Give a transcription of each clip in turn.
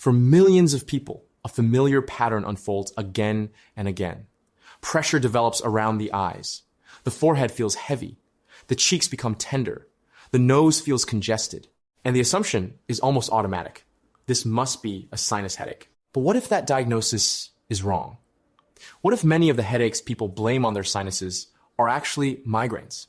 For millions of people, a familiar pattern unfolds again and again. Pressure develops around the eyes. The forehead feels heavy. The cheeks become tender. The nose feels congested. And the assumption is almost automatic. This must be a sinus headache. But what if that diagnosis is wrong? What if many of the headaches people blame on their sinuses are actually migraines?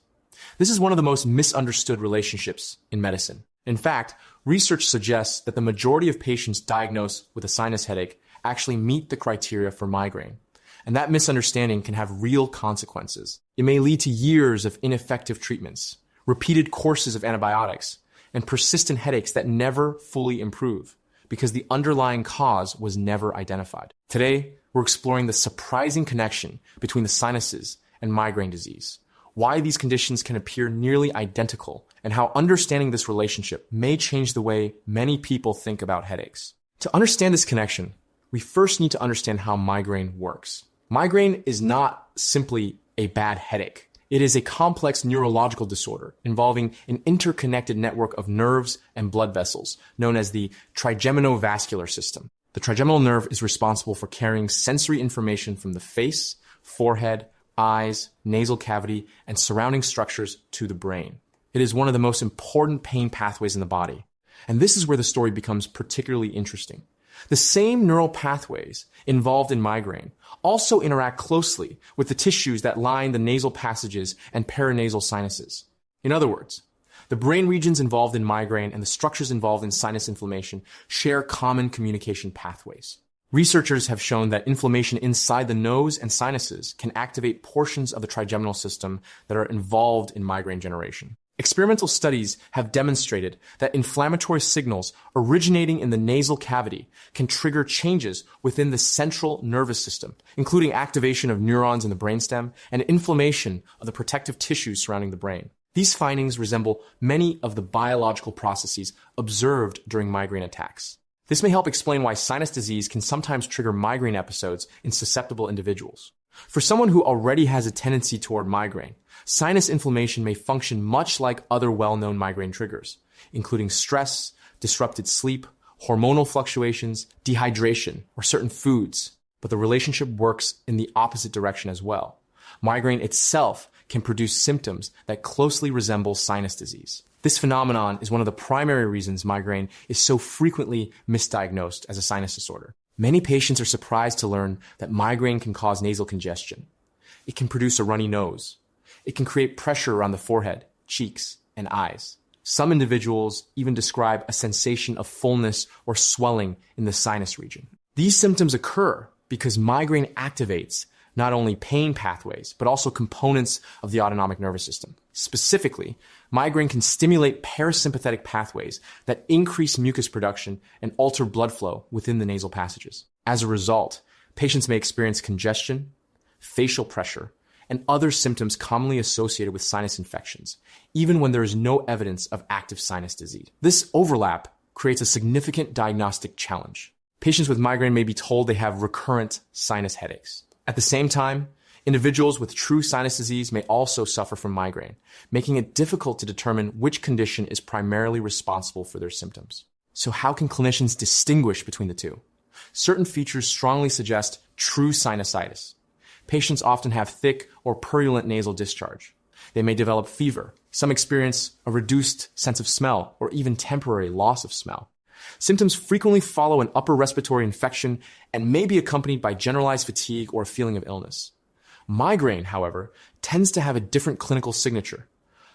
This is one of the most misunderstood relationships in medicine. In fact, research suggests that the majority of patients diagnosed with a sinus headache actually meet the criteria for migraine. And that misunderstanding can have real consequences. It may lead to years of ineffective treatments, repeated courses of antibiotics, and persistent headaches that never fully improve because the underlying cause was never identified. Today, we're exploring the surprising connection between the sinuses and migraine disease, why these conditions can appear nearly identical, and how understanding this relationship may change the way many people think about headaches. To understand this connection, we first need to understand how migraine works. Migraine is not simply a bad headache. It is a complex neurological disorder involving an interconnected network of nerves and blood vessels known as the trigeminal-vascular system. The trigeminal nerve is responsible for carrying sensory information from the face, forehead, eyes, nasal cavity, and surrounding structures to the brain. It is one of the most important pain pathways in the body. And this is where the story becomes particularly interesting. The same neural pathways involved in migraine also interact closely with the tissues that line the nasal passages and paranasal sinuses. In other words, the brain regions involved in migraine and the structures involved in sinus inflammation share common communication pathways. Researchers have shown that inflammation inside the nose and sinuses can activate portions of the trigeminal system that are involved in migraine generation. Experimental studies have demonstrated that inflammatory signals originating in the nasal cavity can trigger changes within the central nervous system, including activation of neurons in the brainstem and inflammation of the protective tissues surrounding the brain. These findings resemble many of the biological processes observed during migraine attacks. This may help explain why sinus disease can sometimes trigger migraine episodes in susceptible individuals. For someone who already has a tendency toward migraine, sinus inflammation may function much like other well-known migraine triggers, including stress, disrupted sleep, hormonal fluctuations, dehydration, or certain foods. But the relationship works in the opposite direction as well. Migraine itself can produce symptoms that closely resemble sinus disease. This phenomenon is one of the primary reasons migraine is so frequently misdiagnosed as a sinus disorder. Many patients are surprised to learn that migraine can cause nasal congestion. It can produce a runny nose. It can create pressure around the forehead, cheeks, and eyes. Some individuals even describe a sensation of fullness or swelling in the sinus region. These symptoms occur because migraine activates not only pain pathways, but also components of the autonomic nervous system. Specifically, migraine can stimulate parasympathetic pathways that increase mucus production and alter blood flow within the nasal passages. As a result, patients may experience congestion, facial pressure, and other symptoms commonly associated with sinus infections, even when there is no evidence of active sinus disease. This overlap creates a significant diagnostic challenge. Patients with migraine may be told they have recurrent sinus headaches. At the same time, individuals with true sinus disease may also suffer from migraine, making it difficult to determine which condition is primarily responsible for their symptoms. So how can clinicians distinguish between the two? Certain features strongly suggest true sinusitis. Patients often have thick or purulent nasal discharge. They may develop fever. Some experience a reduced sense of smell or even temporary loss of smell. Symptoms frequently follow an upper respiratory infection and may be accompanied by generalized fatigue or a feeling of illness. Migraine, however, tends to have a different clinical signature.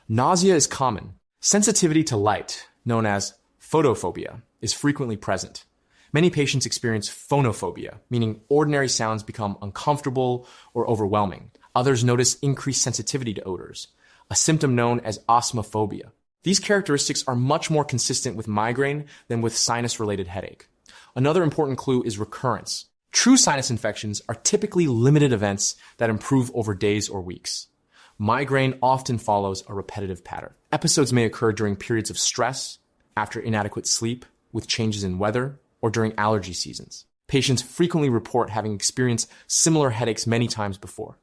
Nausea is common. Sensitivity to light, known as photophobia, is frequently present. Many patients experience phonophobia, meaning ordinary sounds become uncomfortable or overwhelming. Others notice increased sensitivity to odors, a symptom known as osmophobia. These characteristics are much more consistent with migraine than with sinus-related headache. Another important clue is recurrence. True sinus infections are typically limited events that improve over days or weeks. Migraine often follows a repetitive pattern. Episodes may occur during periods of stress, after inadequate sleep, with changes in weather, or during allergy seasons. Patients frequently report having experienced similar headaches many times before.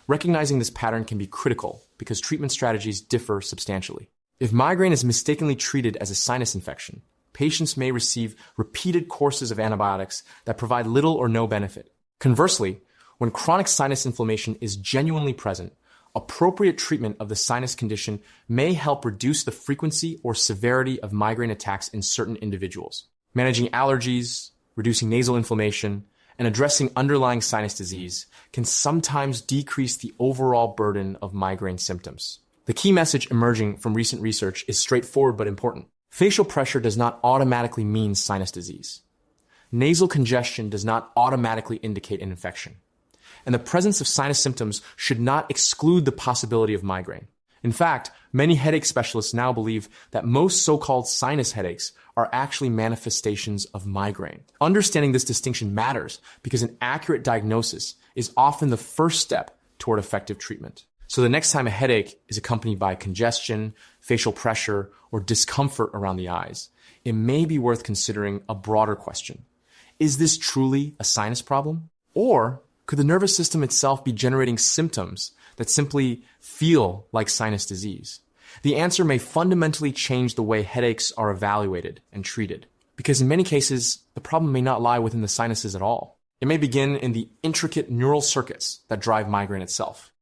Recognizing this pattern can be critical because treatment strategies differ substantially. If migraine is mistakenly treated as a sinus infection, patients may receive repeated courses of antibiotics that provide little or no benefit. Conversely, when chronic sinus inflammation is genuinely present, appropriate treatment of the sinus condition may help reduce the frequency or severity of migraine attacks in certain individuals. Managing allergies, reducing nasal inflammation, and addressing underlying sinus disease can sometimes decrease the overall burden of migraine symptoms. The key message emerging from recent research is straightforward but important. Facial pressure does not automatically mean sinus disease. Nasal congestion does not automatically indicate an infection. And the presence of sinus symptoms should not exclude the possibility of migraine. In fact, many headache specialists now believe that most so-called sinus headaches are actually manifestations of migraine. Understanding this distinction matters because an accurate diagnosis is often the first step toward effective treatment. So the next time a headache is accompanied by congestion, facial pressure, or discomfort around the eyes, it may be worth considering a broader question. Is this truly a sinus problem? Or could the nervous system itself be generating symptoms that simply feel like sinus disease? The answer may fundamentally change the way headaches are evaluated and treated, because in many cases, the problem may not lie within the sinuses at all. It may begin in the intricate neural circuits that drive migraine itself.